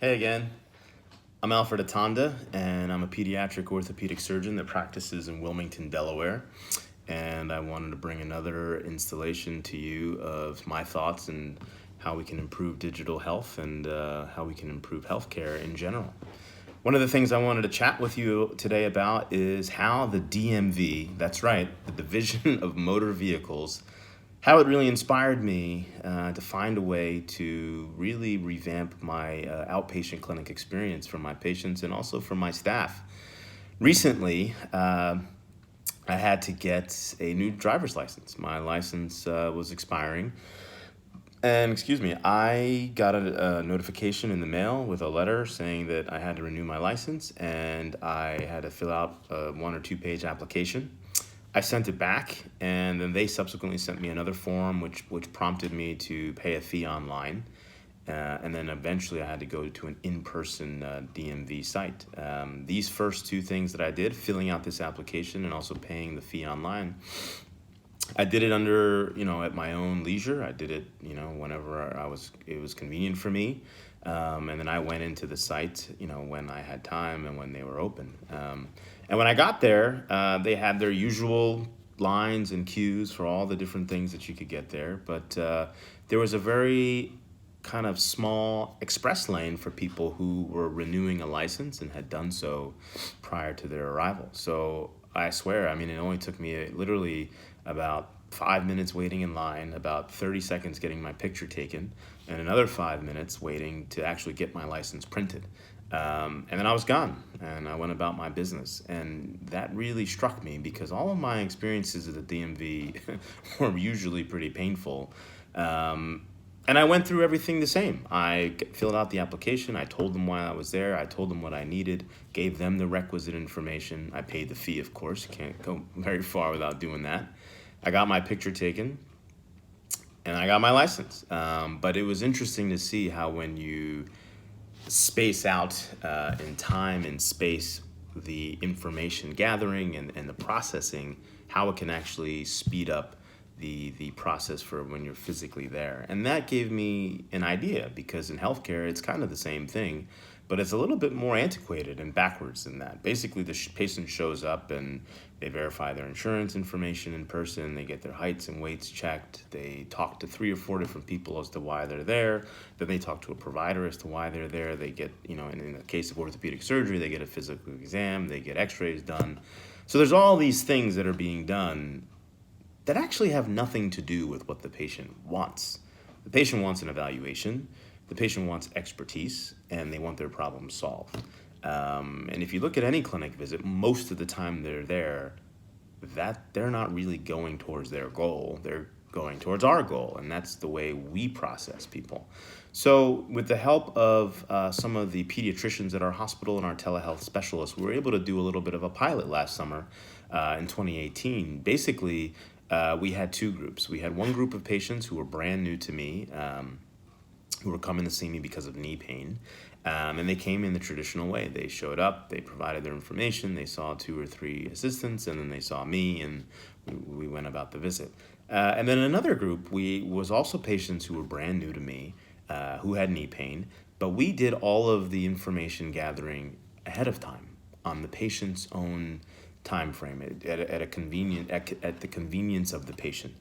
Hey again, I'm Alfred Atanda, and I'm a pediatric orthopedic surgeon that practices in Wilmington, Delaware. And I wanted to bring another installation to you of my thoughts and how we can improve digital health and how we can improve healthcare in general. One of the things I wanted to chat with you today about is how the DMV, that's right, the Division of Motor Vehicles, how it really inspired me to find a way to really revamp my outpatient clinic experience for my patients and also for my staff. Recently, I had to get a new driver's license. My license was expiring. And excuse me, I got a notification in the mail with a letter saying that I had to renew my license and I had to fill out a 1 or 2 page application. I sent it back, and then they subsequently sent me another form which prompted me to pay a fee online. And then eventually I had to go to an in-person DMV site. These first two things that I did, filling out this application and also paying the fee online, I did it under, at my own leisure. I did it, whenever it was convenient for me. And then I went into the site, when I had time and when they were open. And when I got there, they had their usual lines and queues for all the different things that you could get there. But there was a very kind of small express lane for people who were renewing a license and had done so prior to their arrival. So I swear, it only took me literally about 5 minutes waiting in line, about 30 seconds getting my picture taken, and another 5 minutes waiting to actually get my license printed. And then I was gone and I went about my business. And that really struck me because all of my experiences at the DMV were usually pretty painful. And I went through everything the same. I filled out the application. I told them why I was there. I told them what I needed, gave them the requisite information. I paid the fee, of course. You can't go very far without doing that. I got my picture taken and I got my license. But it was interesting to see how when you space out in time and space the information gathering and the processing, how it can actually speed up the process for when you're physically there. And that gave me an idea because in healthcare, it's kind of the same thing, but it's a little bit more antiquated and backwards than that. Basically, the patient shows up and they verify their insurance information in person. They get their heights and weights checked. They talk to 3 or 4 different people as to why they're there. Then they talk to a provider as to why they're there. They get, in the case of orthopedic surgery, they get a physical exam. They get x-rays done. So there's all these things that are being done that actually have nothing to do with what the patient wants. The patient wants an evaluation, the patient wants expertise, and they want their problem solved. And if you look at any clinic visit, most of the time they're there, that they're not really going towards their goal, they're going towards our goal, and that's the way we process people. So with the help of some of the pediatricians at our hospital and our telehealth specialists, we were able to do a little bit of a pilot last summer in 2018. Basically, we had 2 groups. We had one group of patients who were brand new to me, who were coming to see me because of knee pain. And they came in the traditional way. They showed up, they provided their information, they saw 2 or 3 assistants, and then they saw me, and we went about the visit. And then another group was also patients who were brand new to me, who had knee pain, but we did all of the information gathering ahead of time on the patient's own time frame at the convenience of the patient.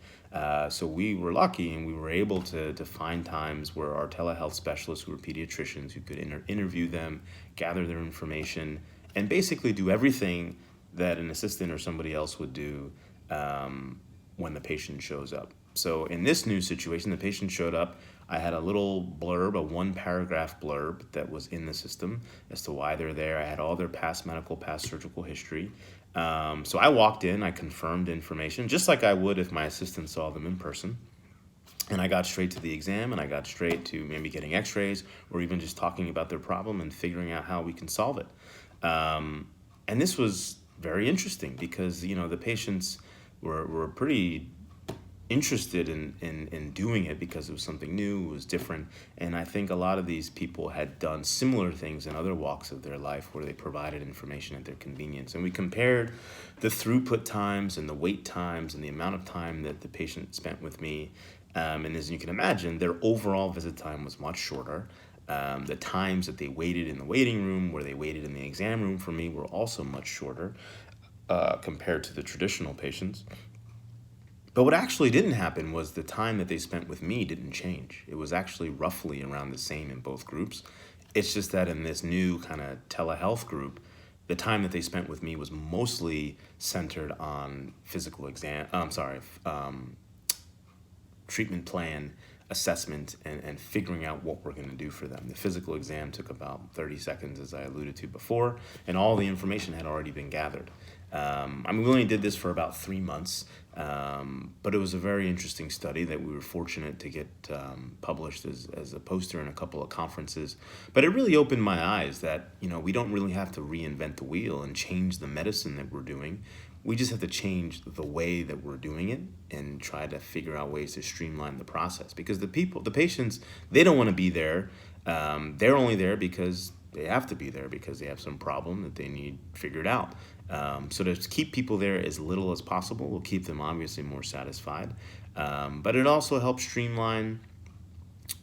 So we were lucky and we were able to find times where our telehealth specialists, who were pediatricians, who could interview them, gather their information, and basically do everything that an assistant or somebody else would do when the patient shows up. So in this new situation, the patient showed up. I had a little blurb, a 1-paragraph blurb that was in the system as to why they're there. I had all their past medical, past surgical history. So I walked in, I confirmed information, just like I would if my assistant saw them in person. And I got straight to the exam, and I got straight to maybe getting x-rays or even just talking about their problem and figuring out how we can solve it. And this was very interesting because, the patients were pretty interested in doing it because it was something new, it was different. And I think a lot of these people had done similar things in other walks of their life where they provided information at their convenience. And we compared the throughput times and the wait times and the amount of time that the patient spent with me. And as you can imagine, their overall visit time was much shorter. The times that they waited in the waiting room, where they waited in the exam room for me, were also much shorter compared to the traditional patients. But what actually didn't happen was the time that they spent with me didn't change. It was actually roughly around the same in both groups. It's just that in this new kind of telehealth group, the time that they spent with me was mostly centered on treatment plan, assessment, and figuring out what we're going to do for them. The physical exam took about 30 seconds, as I alluded to before, and all the information had already been gathered. We only did this for about 3 months, but it was a very interesting study that we were fortunate to get published as a poster in a couple of conferences. But it really opened my eyes that, we don't really have to reinvent the wheel and change the medicine that we're doing. We just have to change the way that we're doing it and try to figure out ways to streamline the process. Because the patients, they don't want to be there. They're only there because they have to be there because they have some problem that they need figured out. So to keep people there as little as possible will keep them obviously more satisfied. But it also helps streamline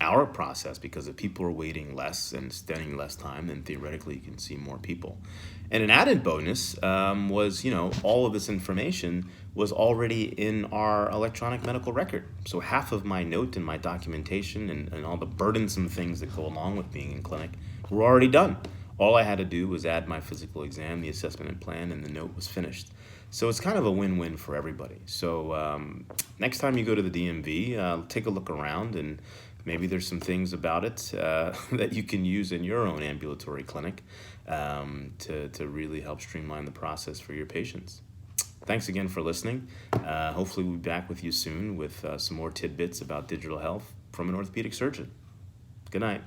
our process, because if people are waiting less and spending less time, then theoretically you can see more people. And an added bonus was, all of this information was already in our electronic medical record. So half of my note and my documentation and all the burdensome things that go along with being in clinic were already done. All I had to do was add my physical exam, the assessment and plan, and the note was finished. So it's kind of a win-win for everybody. So next time you go to the DMV, take a look around, and maybe there's some things about it that you can use in your own ambulatory clinic to really help streamline the process for your patients. Thanks again for listening. Hopefully we'll be back with you soon with some more tidbits about digital health from an orthopedic surgeon. Good night.